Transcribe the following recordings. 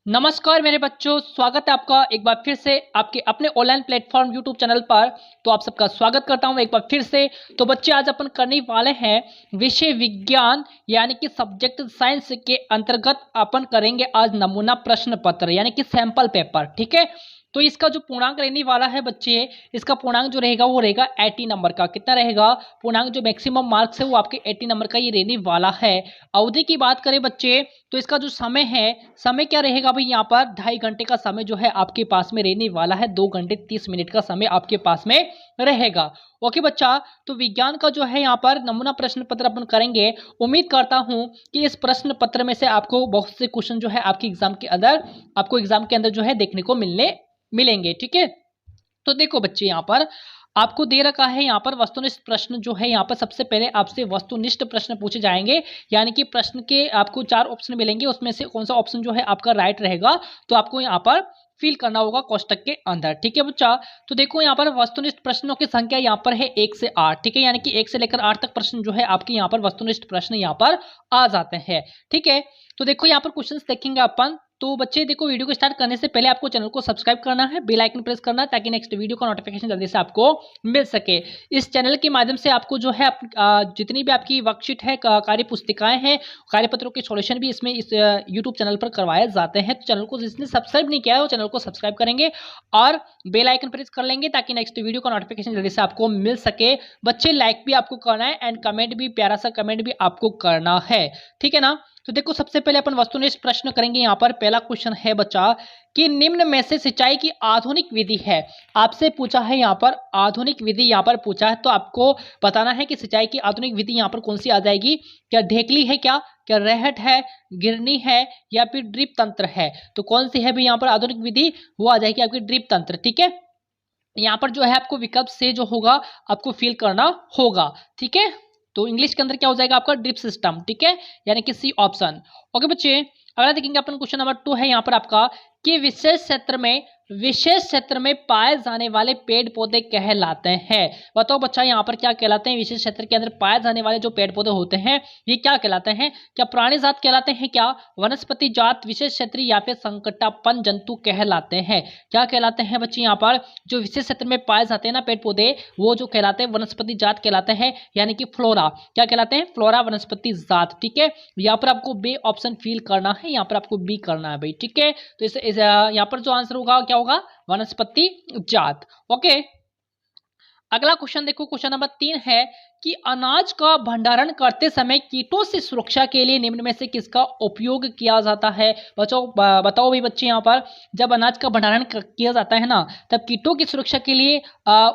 नमस्कार मेरे बच्चों, स्वागत है आपका एक बार फिर से आपके अपने ऑनलाइन प्लेटफॉर्म यूट्यूब चैनल पर। तो आप सबका स्वागत करता हूं एक बार फिर से। तो बच्चे आज अपन करने वाले हैं विषय विज्ञान यानी कि सब्जेक्ट साइंस के अंतर्गत अपन करेंगे आज नमूना प्रश्न पत्र यानी कि सैंपल पेपर। ठीक है, तो इसका जो पूर्णांक रहने वाला है बच्चे, इसका पूर्णांक जो रहेगा वो रहेगा 80 नंबर का। कितना रहेगा पूर्णांक? जो मैक्सिमम मार्क्स है वो आपके 80 नंबर का ये रहने वाला है। अवधि की बात करें बच्चे तो इसका जो समय है, समय क्या रहेगा भाई? यहाँ पर 2.5 घंटे का समय जो है आपके पास में रहने वाला है। 2 घंटे 30 मिनट का समय आपके पास में रहेगा। ओके बच्चा, तो विज्ञान का जो है यहाँ पर नमूना प्रश्न पत्र अपन करेंगे। उम्मीद करता हूं कि इस प्रश्न पत्र में से आपको बहुत से क्वेश्चन जो है आपके एग्जाम के अंदर जो है देखने को मिलेंगे। ठीक है, तो देखो बच्चे, यहाँ पर आपको दे रखा है यहाँ पर वस्तुनिष्ठ प्रश्न जो है। यहाँ पर सबसे पहले आपसे वस्तुनिष्ठ प्रश्न पूछे जाएंगे, यानी कि प्रश्न के आपको 4 ऑप्शन मिलेंगे, उसमें से कौन सा ऑप्शन जो है आपका राइट रहेगा तो आपको यहाँ पर फिल करना होगा कोष्टक के अंदर। ठीक है बच्चा, तो देखो यहाँ पर वस्तुनिष्ठ प्रश्नों की संख्या यहाँ पर है 1 से 8। ठीक है, यानी कि 1 से लेकर 8 तक प्रश्न जो है आपके यहाँ पर वस्तुनिष्ठ प्रश्न यहाँ पर आ जाते हैं। ठीक है, तो देखो यहाँ पर क्वेश्चंस देखेंगे अपन। तो बच्चे देखो, वीडियो को स्टार्ट करने से पहले आपको चैनल को सब्सक्राइब करना है, बेल आइकन प्रेस करना है ताकि नेक्स्ट वीडियो का नोटिफिकेशन जल्दी से आपको मिल सके। इस चैनल के माध्यम से आपको जो है जितनी भी आपकी वर्कशीट है, कार्य पुस्तिकाएं हैं, कार्यपत्रों के सॉल्यूशन भी इसमें इस यूट्यूब चैनल पर करवाए जाते हैं। तो चैनल को जिसने सब्सक्राइब नहीं किया है वो चैनल को सब्सक्राइब करेंगे और बेल आइकन प्रेस कर लेंगे ताकि नेक्स्ट वीडियो का नोटिफिकेशन जल्दी से आपको मिल सके। बच्चे लाइक भी आपको करना है एंड कमेंट भी, प्यारा सा कमेंट भी आपको करना है। ठीक है ना, तो देखो सबसे पहले अपन वस्तुनिष्ठ प्रश्न करेंगे। यहाँ पर पहला क्वेश्चन है बच्चा कि निम्न में से सिंचाई की आधुनिक विधि है। आपसे पूछा है यहाँ पर आधुनिक विधि, यहाँ पर पूछा है तो आपको बताना है कि सिंचाई की आधुनिक विधि यहाँ पर कौन सी आ जाएगी। क्या ढेकली है, क्या रहट है, गिरनी है या फिर ड्रिप तंत्र है? तो कौन सी है भी यहाँ पर आधुनिक विधि? वो आ जाएगी आपकी ड्रिप तंत्र। ठीक है, यहाँ पर जो है आपको विकल्प से जो होगा आपको फिल करना होगा। ठीक है, तो इंग्लिश के अंदर क्या हो जाएगा आपका? Drip system. ठीक है, यानी कि सी ऑप्शन। ओके बच्चे, अगला देखेंगे अपन क्वेश्चन नंबर 2 है यहाँ पर आपका कि विशेष क्षेत्र में पाए जाने वाले पेड़ पौधे कहलाते हैं। बताओ बच्चा, यहाँ पर क्या कहलाते हैं? विशेष क्षेत्र के अंदर पाए जाने वाले जो पेड़ पौधे होते हैं ये क्या कहलाते हैं? क्या प्राणी जात कहलाते हैं, क्या वनस्पति जात, विशेष क्षेत्र या फिर संकटापन्न जंतु कहलाते हैं? क्या कहलाते हैं बच्चे? यहाँ पर जो विशेष क्षेत्र में पाए जाते हैं ना पेड़ पौधे, वो जो कहलाते हैं वनस्पति जात कहलाते हैं, यानी कि फ्लोरा। क्या कहलाते हैं? फ्लोरा, वनस्पति जात। ठीक है, यहाँ पर आपको बी ऑप्शन फिल करना है, यहाँ पर आपको बी करना है भाई। ठीक है, तो इस यहाँ पर जो आंसर होगा क्या होगा? वनस्पति जात। ओके, अगला क्वेश्चन देखो, क्वेश्चन नंबर 3 है कि अनाज का भंडारण करते समय कीटों से सुरक्षा के लिए निम्न में से किसका उपयोग किया जाता है? बताओ भाई बच्चे, यहाँ पर जब अनाज का भंडारण किया जाता है ना तब कीटों की सुरक्षा के लिए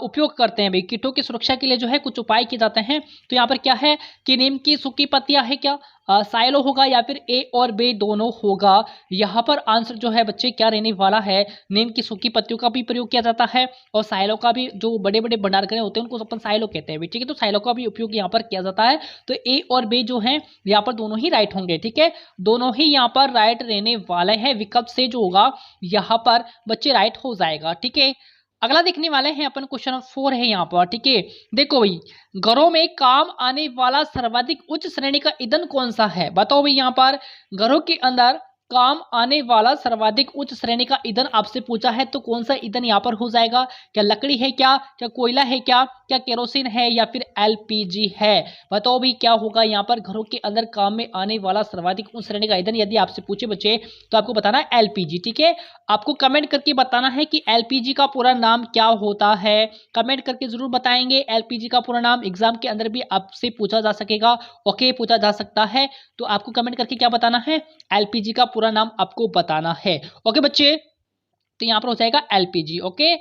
उपयोग करते हैं भाई। कीटों की सुरक्षा के लिए जो है कुछ उपाय किए जाते हैं। तो यहाँ पर क्या है कि नीम की सूखी पत्तियां है, क्या साइलो होगा या फिर ए और बी दोनों होगा? यहाँ पर आंसर जो है बच्चे क्या रहने वाला है? नीम की सूखी पत्तियों का भी प्रयोग किया जाता है और साइलो का भी, जो बड़े बड़े भंडारगृह होते हैं उनको अपन साइलो कहते हैं। ठीक है, तो साइलो का भी उपयोग यहाँ पर किया जाता है। तो ए और बी जो है यहाँ पर दोनों ही राइट होंगे। ठीक है, दोनों ही यहाँ पर राइट रहने वाले हैं। विकल्प से जो होगा यहाँ पर बच्चे राइट हो जाएगा। ठीक है, अगला देखने वाले हैं अपन क्वेश्चन नंबर 4 है यहाँ पर। ठीक है, देखो भाई, घरों में काम आने वाला सर्वाधिक उच्च श्रेणी का ईंधन कौन सा है? बताओ भाई, यहाँ पर घरों के अंदर काम आने वाला सर्वाधिक उच्च श्रेणी का ईंधन आपसे पूछा है तो कौन सा ईंधन यहाँ पर हो जाएगा? क्या लकड़ी है, क्या कोयला है, क्या केरोसिन है या फिर एलपीजी है? बताओ भी क्या होगा यहाँ पर घरों के अंदर काम में आने वाला सर्वाधिक उच्च श्रेणी का ईंधन यदि आपसे पूछे बच्चे तो आपको बताना है एलपीजी। ठीक है, आपको कमेंट करके बताना है कि एलपीजी का पूरा नाम क्या होता है। कमेंट करके जरूर बताएंगे एलपीजी का पूरा नाम। एग्जाम के अंदर भी आपसे पूछा जा सकेगा। ओके, पूछा जा सकता है, तो आपको कमेंट करके क्या बताना है? एलपीजी का पूरा नाम आपको बताना है। ओके बच्चे, तो यहां पर हो जाएगा एलपीजी। ओके,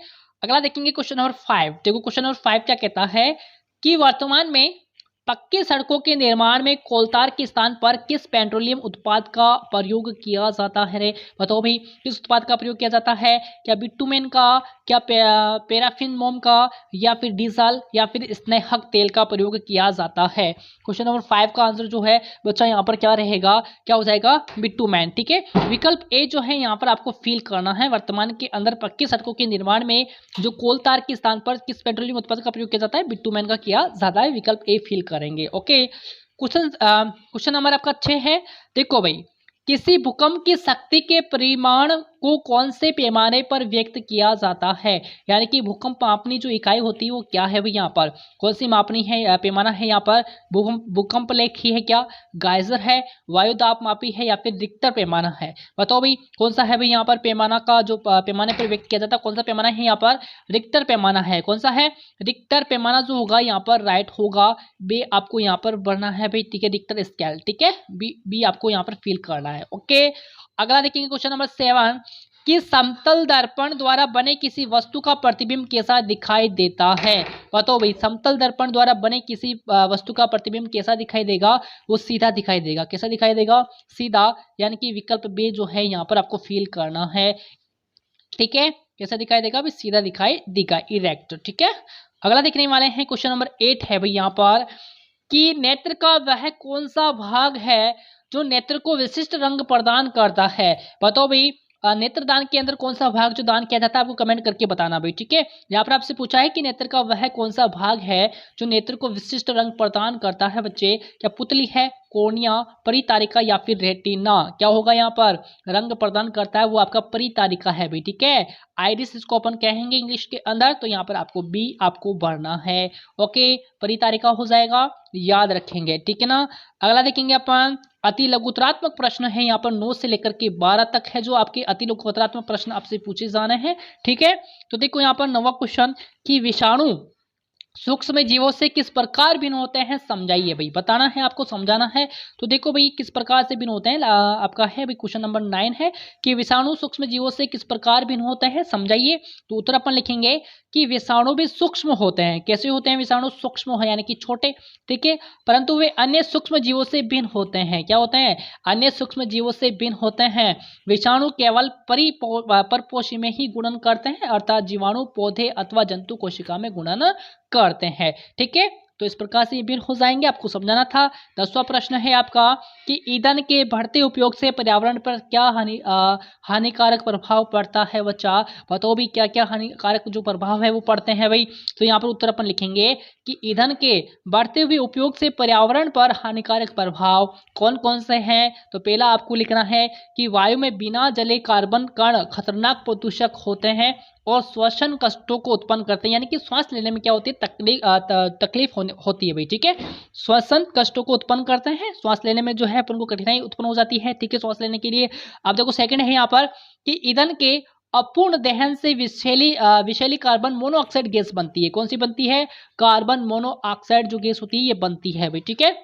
अगला देखेंगे क्वेश्चन नंबर 5। देखो क्वेश्चन नंबर 5 क्या कहता है कि वर्तमान में पक्की सड़कों के निर्माण में कोलतार के स्थान पर किस पेट्रोलियम उत्पाद का प्रयोग किया जाता है? रे बताओ भाई, किस उत्पाद का प्रयोग किया जाता है? क्या बिटुमेन का, क्या पैराफिन मोम का या फिर डीजल या फिर स्नेहक तेल का प्रयोग किया जाता है? क्वेश्चन नंबर 5 का आंसर जो है बच्चा यहाँ पर क्या रहेगा? क्या हो जाएगा? बिटुमेन। ठीक है, विकल्प ए जो है यहाँ पर आपको फिल करना है। वर्तमान के अंदर पक्की सड़कों के निर्माण में जो कोलतार के स्थान पर किस पेट्रोलियम उत्पाद का प्रयोग किया जाता है? बिटुमेन का किया जाता है। विकल्प ए फिल करेंगे। ओके, क्वेश्चन नंबर आपका 6 है। देखो भाई, किसी भूकंप की शक्ति के परिमाण को कौन से पैमाने पर व्यक्त किया जाता है, यानी कि भूकंप मापनी जो इकाई होती है वो क्या है भाई, यहाँ पर कौन सी मापनी है, पैमाना है यहाँ पर, भूकंप लेखी है क्या, गाइजर है, वायु दाब मापी है, या फिर रिक्टर पैमाना है। बताओ भाई कौन सा है भाई यहाँ पर पैमाना का जो पैमाने पर व्यक्त किया जाता है, कौन सा पैमाना है यहाँ पर, रिक्टर पैमाना है। कौन सा है, रिक्टर पैमाना जो होगा यहाँ पर राइट होगा। बी आपको यहाँ पर बढ़ना है भाई, ठीक है, रिक्टर स्केल, ठीक है, बी आपको यहाँ पर फील करना है। ओके, अगला देखेंगे क्वेश्चन नंबर 7 कि समतल दर्पण द्वारा बने किसी वस्तु का प्रतिबिंब कैसा दिखाई देता है। बताओ भाई समतल दर्पण द्वारा बने किसी वस्तु का प्रतिबिंब कैसा दिखाई देगा, वो सीधा दिखाई देगा। कैसा दिखाई देगा, सीधा, यानी कि विकल्प बी जो है यहाँ पर आपको फील करना है, ठीक है। कैसा दिखाई देगा, भी सीधा दिखाई देगा, इरेक्ट, ठीक है। अगला देखने वाले हैं क्वेश्चन नंबर 8 है भाई यहाँ पर कि नेत्र का वह कौन सा भाग है जो नेत्र को विशिष्ट रंग प्रदान करता है। बताओ भाई नेत्रदान के अंदर कौन सा भाग जो दान किया जाता है, आपको कमेंट करके बताना भाई, ठीक है। यहाँ पर आपसे पूछा है कि नेत्र का वह कौन सा भाग है जो नेत्र को विशिष्ट रंग प्रदान करता है बच्चे, क्या पुतली है, कोर्निया, परितारिका या फिर रेटिना। क्या होगा यहाँ पर, रंग प्रदान करता है वो आपका परितारिका है भाई, ठीक है। आइरिस इसको अपन कहेंगे इंग्लिश के अंदर, तो यहाँ पर आपको बी आपको भरना है। ओके, परितारिका हो जाएगा, याद रखेंगे, ठीक है ना। अगला देखेंगे अपन अति लघुतरात्मक प्रश्न है, यहाँ पर 9 से लेकर के 12 तक है जो आपके अति लघुतरात्मक प्रश्न आपसे पूछे जाने हैं, ठीक है। तो देखो यहाँ पर 9वां क्वेश्चन कि विषाणु सूक्ष्म जीवों से किस प्रकार भिन्न होते हैं, समझाइए भाई, बताना है आपको, समझाना है। तो देखो भाई किस प्रकार से भिन्न होते हैं, आपका है भाई क्वेश्चन नंबर 9 है कि विषाणु सूक्ष्म जीवों से किस प्रकार भिन्न होते हैं, समझाइए। तो उत्तर अपन लिखेंगे कि विषाणु भी सूक्ष्म होते हैं। कैसे होते हैं विषाणु, सूक्ष्म है यानी कि छोटे, ठीक है, परंतु वे अन्य सूक्ष्म जीवों से भिन्न होते हैं। क्या होते हैं, अन्य सूक्ष्म जीवों से भिन्न होते हैं। विषाणु केवल परपोषी में ही गुणन करते हैं, अर्थात जीवाणु पौधे अथवा जंतु कोशिका में गुणन करते हैं, ठीक है। तो इस प्रकार से ये भिन्न हो जाएंगे, आपको समझाना था। 10वां प्रश्न है आपका कि ईंधन के बढ़ते उपयोग से पर्यावरण पर क्या हानिकारक प्रभाव पड़ता है बच्चा। बताओ भी क्या क्या हानिकारक जो प्रभाव है वो पड़ते हैं भाई। तो यहाँ पर उत्तर अपन लिखेंगे कि ईंधन के बढ़ते हुए उपयोग से पर्यावरण पर हानिकारक प्रभाव कौन कौन से हैं। तो पहला आपको लिखना है कि वायु में बिना जले कार्बन कण खतरनाक प्रदूषक होते हैं और श्वसन कष्टों को उत्पन्न करते हैं, यानी कि सांस लेने में क्या होती है, तकलीफ होती है भाई, ठीक है। श्वसन कष्टों को उत्पन्न करते हैं, श्वास लेने में जो है अपन को कठिनाई उत्पन्न हो जाती है, ठीक है, श्वास लेने के लिए। अब देखो सेकंड है यहाँ पर कि ईंधन के अपूर्ण दहन से विषैली कार्बन मोनोऑक्साइड गैस बनती है। कौन सी बनती है, कार्बन मोनोऑक्साइड जो गैस होती है ये बनती है भाई, ठीक है।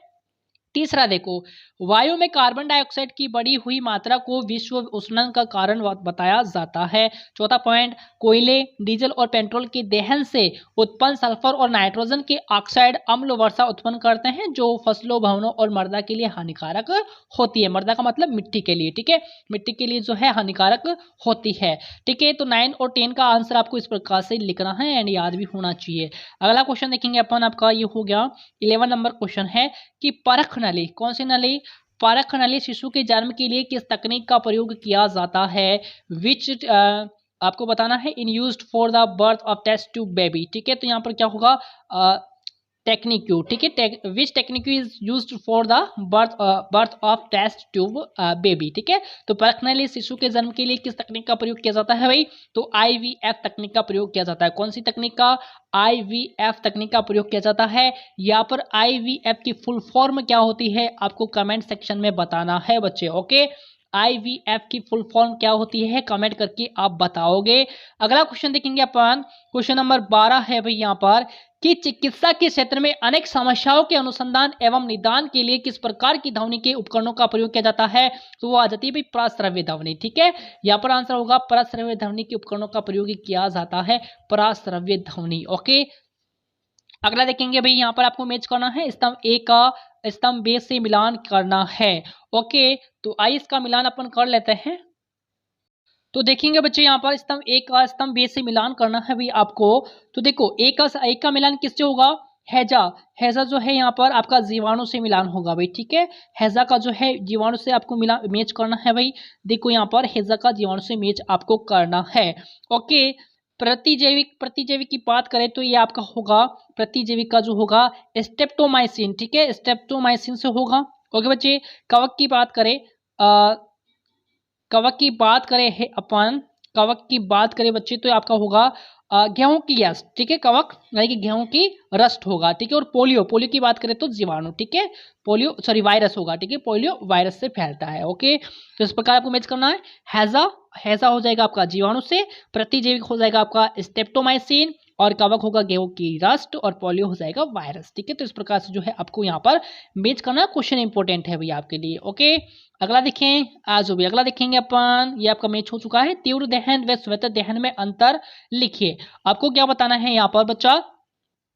तीसरा देखो वायु में कार्बन डाइऑक्साइड की बढ़ी हुई मात्रा को विश्व उष्णन का कारण बताया जाता है। चौथा पॉइंट, कोयले, डीजल और पेट्रोल के दहन से उत्पन्न सल्फर और नाइट्रोजन के ऑक्साइड अम्ल वर्षा उत्पन्न करते हैं जो फसलों, भवनों और मृदा के लिए हानिकारक होती है। मृदा का मतलब मिट्टी के लिए, ठीक है, मिट्टी के लिए जो है हानिकारक होती है, ठीक है। तो 9 और 10 का आंसर आपको इस प्रकार से लिखना है एंड याद भी होना चाहिए। अगला क्वेश्चन देखेंगे अपन, आपका ये हो गया 11 नंबर क्वेश्चन है कि परख नली, कौन सी नली, परख नली शिशु के जन्म के लिए किस तकनीक का प्रयोग किया जाता है, विच आपको बताना है in used for the birth of test tube baby, ठीक है। तो यहाँ पर क्या होगा, टेक्निक, ठीक है, which technique is used for the birth of test tube baby, ठीक है। तो परख नली शिशु के जन्म के लिए किस तकनीक का प्रयोग किया जाता है भाई, तो IVF तकनीक का प्रयोग किया जाता है। कौन सी तकनीक का, IVF तकनीक का प्रयोग किया जाता है। यहाँ पर IVF की फुल फॉर्म क्या होती है आपको कमेंट सेक्शन में बताना है बच्चे, ओके। IVF की फुल फॉर्म क्या होती है कमेंट करके आप बताओगे। अगला क्वेश्चन देखेंगे अपन, क्वेश्चन नंबर 12 है भाई यहाँ पर कि चिकित्सा के क्षेत्र में अनेक समस्याओं के अनुसंधान एवं निदान के लिए किस प्रकार की ध्वनि के उपकरणों का प्रयोग किया जाता है। तो वो आ जाती है भाई पराश्रव्य ध्वनि, ठीक है। यहाँ पर आंसर होगा पराश्रव्य ध्वनि के उपकरणों का प्रयोग किया जाता है, पराश्रव्य ध्वनि, ओके। अगला देखेंगे भाई यहाँ पर आपको मैच करना है स्तंभ ए का स्तंभ बी से मिलान करना है, ओके। तो आइए इसका मिलान अपन कर लेते हैं। तो देखेंगे बच्चे यहाँ पर स्तंभ ए का स्तंभ बी से मिलान करना है भाई आपको। तो देखो ए का मिलान किससे होगा, हैजा जो है यहाँ पर आपका जीवाणु से मिलान होगा भाई, ठीक है। हैजा का जो है जीवाणु से आपको मैच करना है भाई। देखो यहाँ पर हैजा का जीवाणु से मैच आपको करना है, ओके। प्रतिजैविक की बात करें तो ये आपका होगा प्रतिजैविक का जो होगा स्ट्रेप्टोमाइसिन, ठीक है, स्ट्रेप्टोमाइसिन से होगा, ओके बच्चे। कवक की बात करें कवक की बात करें है अपन, कवक की बात करें बच्चे तो आपका होगा गेहूं की यस्ट, ठीक है, कवक यानी कि गेहूं की रस्ट होगा, ठीक है। और पोलियो, पोलियो की बात करें तो जीवाणु, ठीक है, पोलियो सॉरी वायरस होगा, ठीक है, पोलियो वायरस से फैलता है। ओके, तो इस प्रकार आपको मैच करना है। हैजा, हैजा हो जाएगा आपका जीवाणु से, प्रतिजैविक हो जाएगा आपका स्टेप्टोमाइसिन, और कवक होगा गेहूं की रस्ट, और पोलियो हो जाएगा वायरस, ठीक है। तो इस प्रकार से जो है आपको यहाँ पर मैच करना, क्वेश्चन इंपॉर्टेंट है भैया आपके लिए। ओके, अगला देखें, आज भी अगला देखेंगे अपन, ये आपका मैच हो चुका है। तीव्र दहन व श्वेत दहन में अंतर लिखिए। आपको क्या बताना है यहाँ पर बच्चा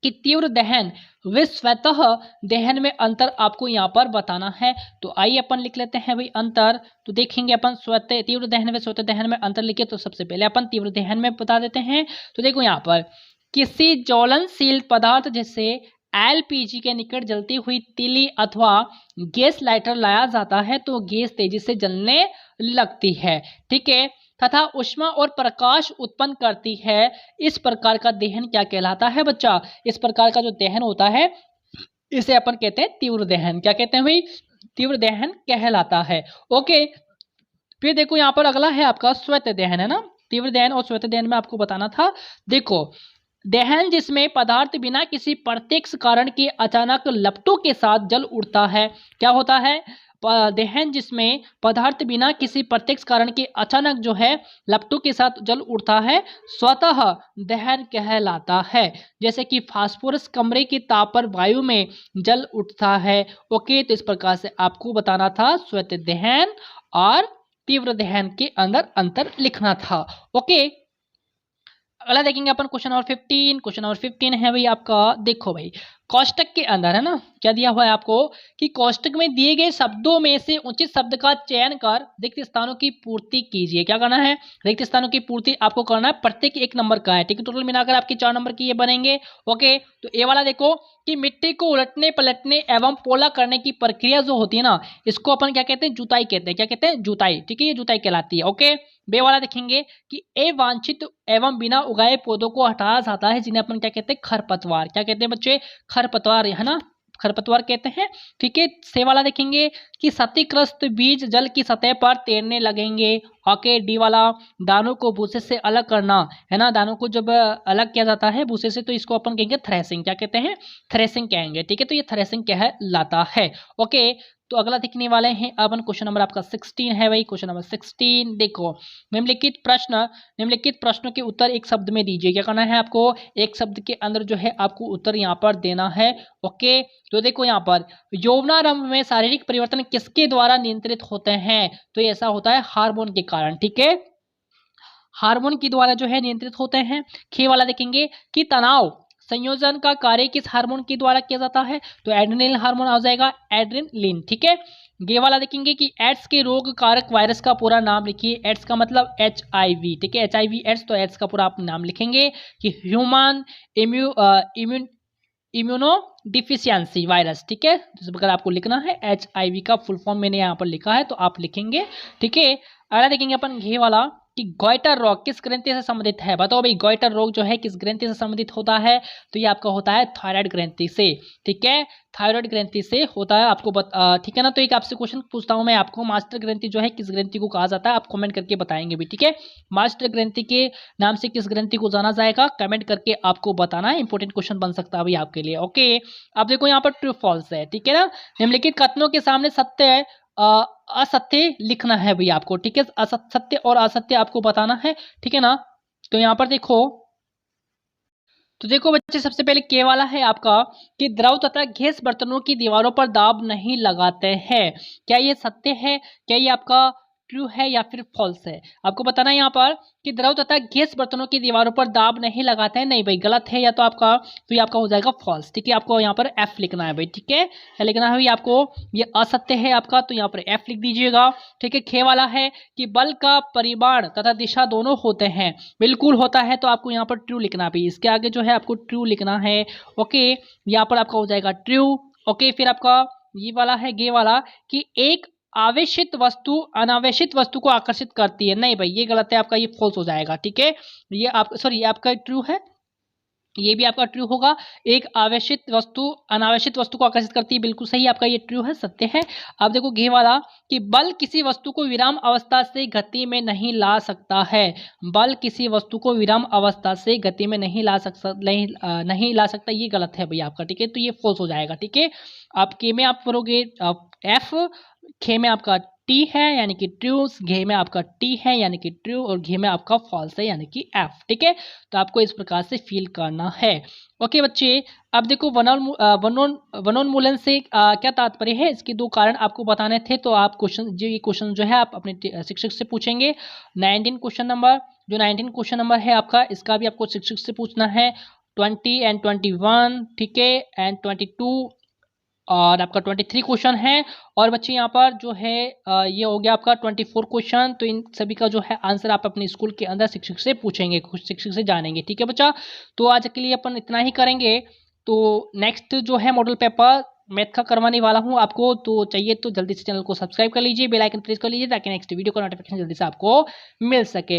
कि तीव्र दहन व स्वतः दहन में अंतर आपको यहाँ पर बताना है। तो आइए अपन लिख लेते हैं भाई अंतर। तो देखेंगे अपन स्वतः तीव्र दहन व स्वतः दहन में अंतर लिखे, तो सबसे पहले अपन तीव्र दहन में बता देते हैं। तो देखो यहाँ पर किसी ज्वलनशील पदार्थ जैसे एलपीजी के निकट जलती हुई तीली अथवा गैस लाइटर लाया जाता है तो गैस तेजी से जलने लगती है, ठीक है, तथा ऊष्मा और प्रकाश उत्पन्न करती है। इस प्रकार का दहन क्या कहलाता है बच्चा? इस प्रकार का जो दहन होता है इसे अपन कहते हैं तीव्र दहन। क्या कहते हैं भाई? तीव्र दहन कहलाता है। ओके, फिर देखो यहाँ पर अगला है आपका श्वेत दहन, है ना। तीव्र दहन और श्वेत दहन में आपको बताना था। देखो, दहन जिसमें पदार्थ बिना किसी प्रत्यक्ष कारण के अचानक लपटों के साथ जल उठता है। क्या होता है? दहन जिसमें पदार्थ बिना किसी प्रत्यक्ष कारण के अचानक जो है लपटों के साथ जल उठता है स्वतः दहन कहलाता है। जैसे कि फास्फोरस कमरे के ताप पर वायु में जल उठता है। ओके, तो इस प्रकार से आपको बताना था श्वेत दहन और तीव्र दहन के अंदर अंतर लिखना था। ओके, अगला देखेंगे अपन क्वेश्चन नंबर 15। क्वेश्चन नंबर 15 है भाई आपका, देखो भाई कोष्टक के अंदर, है ना, क्या दिया हुआ है आपको कि कोष्टक में दिए गए शब्दों में से उचित शब्द का चयन कर रिक्त स्थानों की पूर्ति कीजिए। क्या करना है? रिक्त स्थानों की पूर्ति आपको करना है, प्रत्येक 1 नंबर का है, ठीक है, टोटल मिलाकर आपके 4 नंबर की ये बनेंगे। ओके, तो ए वाला देखो कि मिट्टी को उलटने पलटने एवं पोला करने की प्रक्रिया जो होती है ना, इसको अपन क्या कहते हैं? जुताई कहते हैं। क्या कहते हैं? जुताई, ठीक है, ये जुताई कहलाती है। ओके, बे वाला देखेंगे कि अवांछित एवं बिना उगाए पौधों को हटाया जाता है, जिन्हें अपन क्या कहते हैं? खरपतवार। क्या कहते हैं बच्चे? खरपतवार, है ना, खरपतवार कहते हैं, ठीक है। से वाला देखेंगे कि क्षतिग्रस्त बीज जल की सतह पर तैरने लगेंगे। ओके, डी वाला दानों को भूसे से अलग करना, है ना, दानों को जब अलग किया जाता है भूसे से तो इसको अपन कहेंगे थ्रेसिंग। क्या कहते हैं? थ्रेसिंग कहेंगे, ठीक है, तो ये थ्रेसिंग कहलाता है। ओके, तो अगला देखने वाले हैं अपन क्वेश्चन नंबर आपका 16 है भाई। क्वेश्चन नंबर 16 देखो, निम्नलिखित प्रश्नों के उत्तर एक शब्द में दीजिए। क्या करना है आपको? एक शब्द के अंदर जो है आपको उत्तर यहाँ पर देना है। ओके, तो देखो यहाँ पर यौवनारंभ में शारीरिक परिवर्तन किसके द्वारा नियंत्रित होते हैं? तो ये ऐसा होता है हार्मोन के कारण, ठीक है, हार्मोन के द्वारा जो है नियंत्रित होते हैं। खे वाला देखेंगे कि तनाव संयोजन का कार्य किस हार्मोन के द्वारा किया जाता है? तो एड्रेनलिन हार्मोन आ जाएगा, एड्रेनलिन, ठीक है। गे वाला देखेंगे कि एड्स के रोग कारक वायरस का पूरा नाम लिखिए। एड्स का मतलब HIV, ठीक है, HIV एड्स, तो एड्स का पूरा आप नाम लिखेंगे कि ह्यूमन इम्यूनो डिफिशियंसी वायरस, ठीक है, तो इस प्रकार आपको लिखना है। HIV का फुल फॉर्म मैंने यहाँ पर लिखा है तो आप लिखेंगे, ठीक है। अगला देखेंगे अपन घे वाला कि गॉइटर रोग किस ग्रंथि से संबंधित है? बताओ भाई, गॉइटर रोग जो है किस ग्रंथि से संबंधित होता है? तो ये आपका होता है थायराइड ग्रंथि से, ठीक है, थायराइड ग्रंथि से होता है आपको ठीक है ना। तो एक आपसे क्वेश्चन पूछता हूं मैं आपको, मास्टर ग्रंथि जो है किस ग्रंथि को कहा जाता है? आप कमेंट करके बताएंगे भी, ठीक है, मास्टर ग्रंथि के नाम से किस ग्रंथि को जाना जाएगा? कमेंट करके आपको बताना है, इंपॉर्टेंट क्वेश्चन बन सकता है भाई आपके लिए। ओके, अब देखो यहाँ पर ट्रू फॉल्स है, ठीक है ना। निम्नलिखित कथनों के सामने सत्य असत्य लिखना है भैया आपको, ठीक है, असत्य और असत्य आपको बताना है, ठीक है ना। तो यहाँ पर देखो, तो देखो बच्चे, सबसे पहले के वाला है आपका कि द्रव तथा गैस बर्तनों की दीवारों पर दाब नहीं लगाते हैं। क्या ये सत्य है? क्या ये आपका ट्रू है या फिर फॉल्स है? आपको बताना है यहाँ पर कि द्रव तथा गैस बर्तनों की दीवारों पर दाब नहीं लगाते हैं। नहीं भाई, गलत है, या तो आपका, तो ये आपका हो जाएगा फॉल्स, ठीक है। आपको यहाँ पर F लिखना है भाई, ठीक है, क्या लिखना है भाई आपको? ये असत्य है आपका, तो यहाँ पर F लिख दीजिएगा, ठीक है। खे वाला है कि बल का परिमाण तथा दिशा दोनों होते हैं। बिल्कुल होता है, तो आपको यहाँ पर ट्रू लिखना भी, इसके आगे जो है आपको ट्रू लिखना है। ओके, यहाँ पर आपका हो जाएगा ट्रू। ओके, फिर आपका ये वाला है गे वाला कि एक आवेशित वस्तु अनावेशित वस्तु को आकर्षित करती है। नहीं भाई, ये गलत है आपका, ये फॉल्स हो जाएगा, ठीक है। ये आप सॉरी, ये आपका ट्रू है, ये भी आपका ट्रू होगा। एक आवश्यक वस्तु अनावश्यक वस्तु को आकर्षित करती है, बिल्कुल सही आपका ये ट्रू है, सत्य है। अब देखो घे वाला कि बल किसी वस्तु को विराम अवस्था से गति में नहीं ला सकता है। बल किसी वस्तु को विराम अवस्था से गति में नहीं ला सकता, नहीं ला सकता, ये गलत है भैया आपका, ठीक है, तो ये फॉल्स हो जाएगा, ठीक है। आप के में आप करोगे एफ, खे में आपका टी है यानी कि ट्रू, घे में आपका टी है यानी कि ट्रू, और घे में आपका फॉल्स है यानी कि एफ, ठीक है। तो आपको इस प्रकार से फील करना है। ओके बच्चे, अब देखो वनोन्मूलन से क्या तात्पर्य है, इसके दो कारण आपको बताने थे। तो आप क्वेश्चन जो ये क्वेश्चन जो है आप अपने शिक्षक से पूछेंगे। 19 क्वेश्चन नंबर, जो 19 क्वेश्चन नंबर है आपका, इसका भी आपको शिक्षक से पूछना है। 20 एंड 21, ठीक है, एंड 22 और आपका 23 क्वेश्चन है। और बच्चे यहाँ पर जो है ये हो गया आपका 24 क्वेश्चन। तो इन सभी का जो है आंसर आप अपने स्कूल के अंदर शिक्षक से पूछेंगे, शिक्षक से जानेंगे, ठीक है बच्चा। तो आज के लिए अपन इतना ही करेंगे। तो नेक्स्ट जो है मॉडल पेपर मैथ का करवाने वाला हूँ आपको, तो चाहिए तो जल्दी से चैनल को सब्सक्राइब कर लीजिए, बेल आइकन प्रेस कर लीजिए ताकि नेक्स्ट वीडियो का नोटिफिकेशन जल्दी से आपको मिल सके।